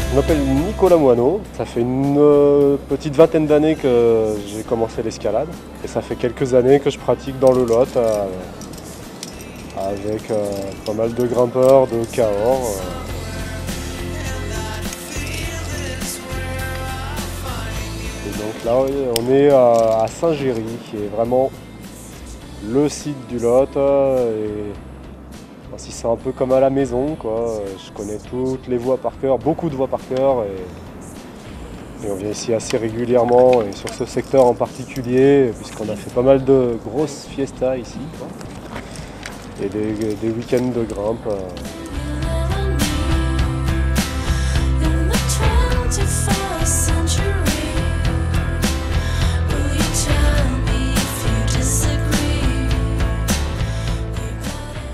Je m'appelle Nicolas Moineau, ça fait une petite vingtaine d'années que j'ai commencé l'escalade et ça fait quelques années que je pratique dans le Lot avec pas mal de grimpeurs de Cahors. Et donc là on est à Saint-Géry qui est vraiment le site du Lot. Si c'est un peu comme à la maison, quoi. Je connais toutes les voies par cœur, beaucoup de voies par cœur et on vient ici assez régulièrement et sur ce secteur en particulier puisqu'on a fait pas mal de grosses fiestas ici quoi. Et des week-ends de grimpe.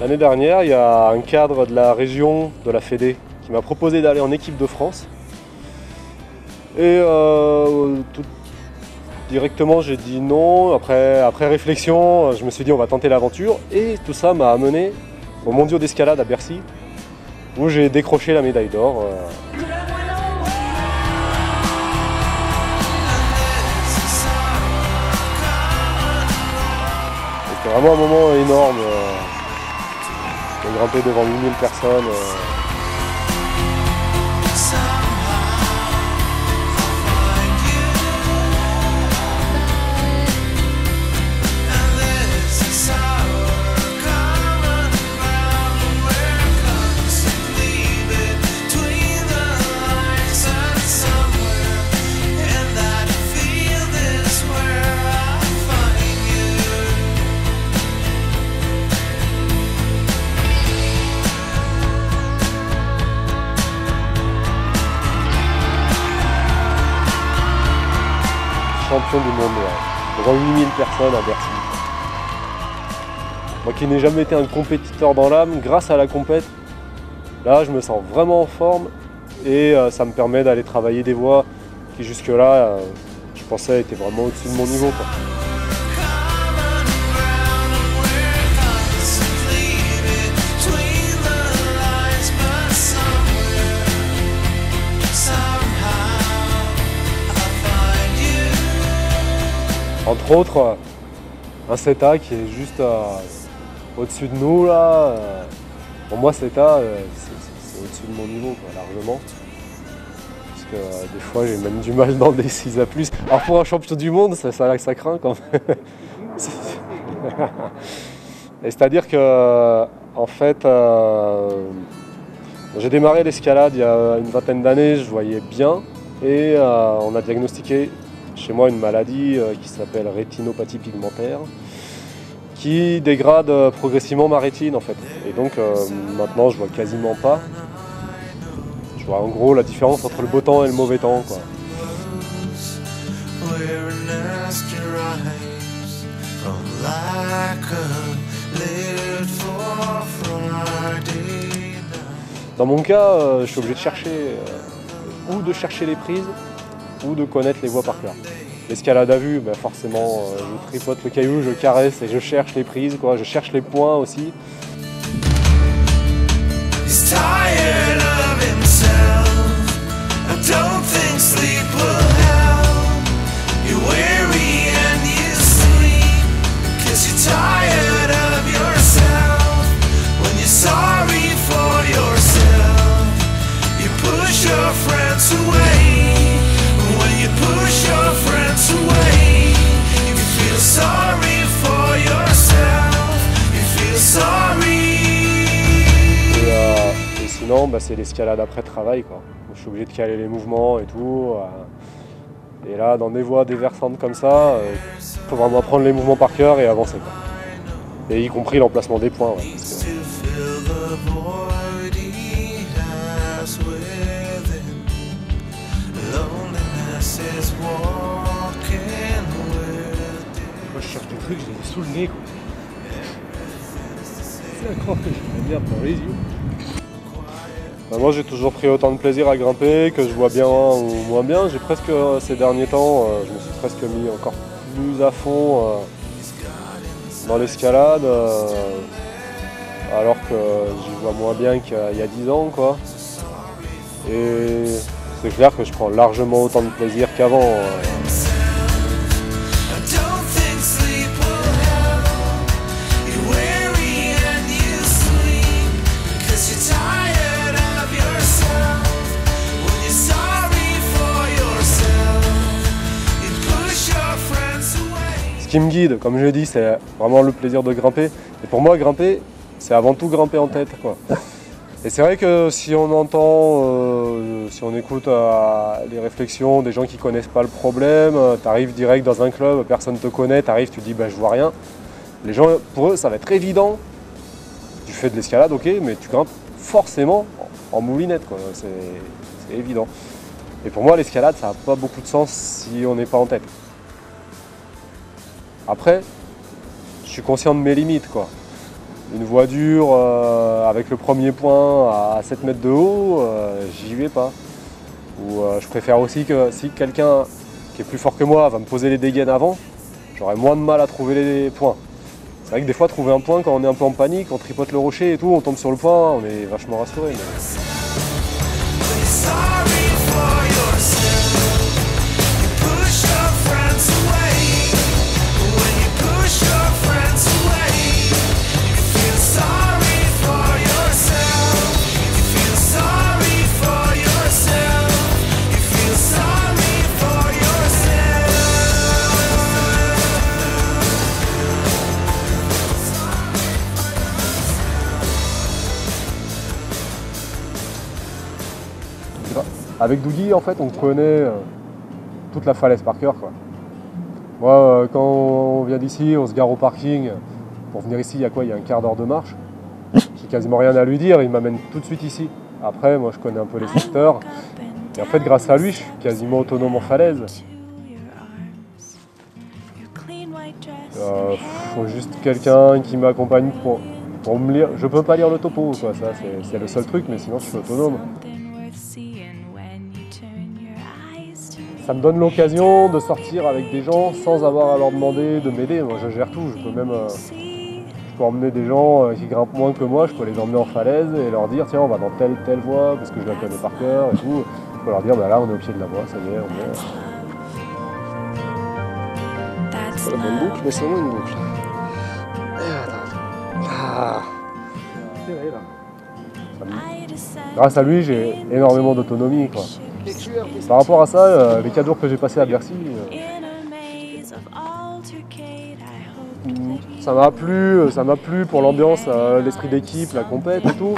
L'année dernière, il y a un cadre de la région, de la Fédé, qui m'a proposé d'aller en équipe de France. Et tout directement, j'ai dit non. Après réflexion, je me suis dit on va tenter l'aventure. Et tout ça m'a amené aux Mondiaux d'escalade à Bercy, où j'ai décroché la médaille d'or. C'était vraiment un moment énorme. J'ai grimpé devant 8000 personnes. Champion du monde, devant 8000 personnes à Bercy. Moi qui n'ai jamais été un compétiteur dans l'âme, grâce à la compète, là je me sens vraiment en forme et ça me permet d'aller travailler des voies qui jusque-là, je pensais étaient vraiment au-dessus de mon niveau, quoi. Entre autres, un CETA qui est juste au-dessus de nous là. Pour moi, CETA, c'est au-dessus de mon niveau, quoi, largement. Parce que des fois, j'ai même du mal dans des 6A+. Alors pour un champion du monde, ça craint quand même. Et c'est-à-dire que, en fait, j'ai démarré l'escalade il y a une vingtaine d'années, je voyais bien. Et on a diagnostiqué chez moi une maladie qui s'appelle rétinopathie pigmentaire, qui dégrade progressivement ma rétine en fait. Et donc maintenant je vois quasiment pas. Je vois en gros la différence entre le beau temps et le mauvais temps, quoi. Dans mon cas, je suis obligé de chercher ou de chercher les prises ou de connaître les voies par cœur. L'escalade à vue, ben forcément, je tripote le caillou, je caresse et je cherche les prises, quoi. Je cherche les points aussi. Push your friends away, you feel sorry for yourself. maintenant, bah, c'est l'escalade après travail, quoi. Donc, je suis obligé de caler les mouvements et tout. Et là, dans des voies déversantes comme ça, il faut vraiment apprendre les mouvements par cœur et avancer, quoi. Et y compris l'emplacement des points. Ouais, parce que... Moi, je cherche des trucs, je les ai sous le nez, quoi. C'est à croire que j'ai de la merde dans les yeux. Bah, moi, j'ai toujours pris autant de plaisir à grimper, que je vois bien ou moins bien. J'ai presque, ces derniers temps, je me suis presque mis encore plus à fond dans l'escalade, alors que j'y vois moins bien qu'il y a 10 ans, quoi. Et c'est clair que je prends largement autant de plaisir qu'avant. Ce qui me guide, comme je l'ai dit, c'est vraiment le plaisir de grimper. Et pour moi, grimper, c'est avant tout grimper en tête, quoi. Et c'est vrai que si on entend, si on écoute les réflexions des gens qui connaissent pas le problème, tu arrives direct dans un club, personne te connaît, tu arrives, tu dis bah je vois rien. Les gens, pour eux, ça va être évident. Tu fais de l'escalade, ok, mais tu grimpes forcément en moulinette, quoi. C'est évident. Et pour moi, l'escalade, ça n'a pas beaucoup de sens si on n'est pas en tête. Après, je suis conscient de mes limites, quoi. Une voie dure avec le premier point à 7 mètres de haut, j'y vais pas. Ou je préfère aussi que si quelqu'un qui est plus fort que moi va me poser les dégaines avant, j'aurai moins de mal à trouver les points. C'est vrai que des fois, trouver un point quand on est un peu en panique, on tripote le rocher et tout, on tombe sur le point, on est vachement rassuré. Mais... Avec Dougie, en fait, on connaît toute la falaise par cœur, quoi. Moi, quand on vient d'ici, on se gare au parking. Pour venir ici, il y a quoi? Il y a un quart d'heure de marche. J'ai quasiment rien à lui dire, il m'amène tout de suite ici. Après, moi, je connais un peu les secteurs. Et en fait, grâce à lui, je suis quasiment autonome en falaise. Faut juste quelqu'un qui m'accompagne pour me lire. Je peux pas lire le topo, quoi. Ça, c'est le seul truc, mais sinon, je suis autonome. Ça me donne l'occasion de sortir avec des gens sans avoir à leur demander de m'aider. Moi, je gère tout. Je peux même je peux emmener des gens qui grimpent moins que moi. Je peux les emmener en falaise et leur dire tiens, on va dans telle voie parce que je la connais par cœur et tout. Je peux leur dire bah là, on est au pied de la voie, ça y est, on est. C'est pas la bonne boucle, mais c'est au moins une boucle. Grâce à lui, j'ai énormément d'autonomie, quoi. Par rapport à ça, les 4 jours que j'ai passés à Bercy, ça m'a plu pour l'ambiance, l'esprit d'équipe, la compète et tout.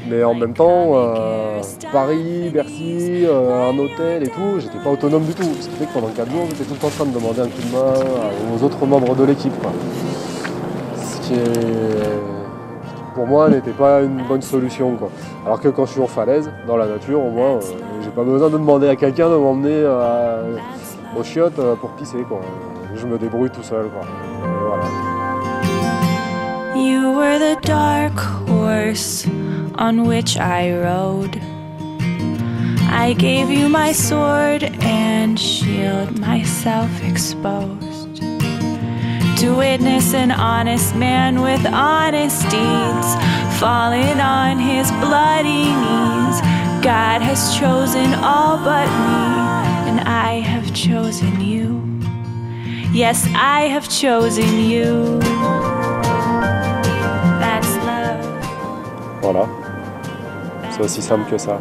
Mais en même temps, Paris, Bercy, un hôtel et tout, j'étais pas autonome du tout. Ce qui fait que pendant 4 jours, j'étais tout le temps en train de demander un coup de main aux autres membres de l'équipe, quoi. Ce qui pour moi n'était pas une bonne solution, quoi. Alors que quand je suis en falaise, dans la nature, au moins, j'ai pas besoin de demander à quelqu'un de m'emmener aux chiottes pour pisser, quoi. Je me débrouille tout seul, quoi. Et voilà. You were the dark horse on which I rode. I gave you my sword and shield, myself exposed. To witness an honest man with honest deeds falling on his bloody knees. God has chosen all but me, and I have chosen you. Yes, I have chosen you. That's love. Voilà. C'est aussi simple que ça.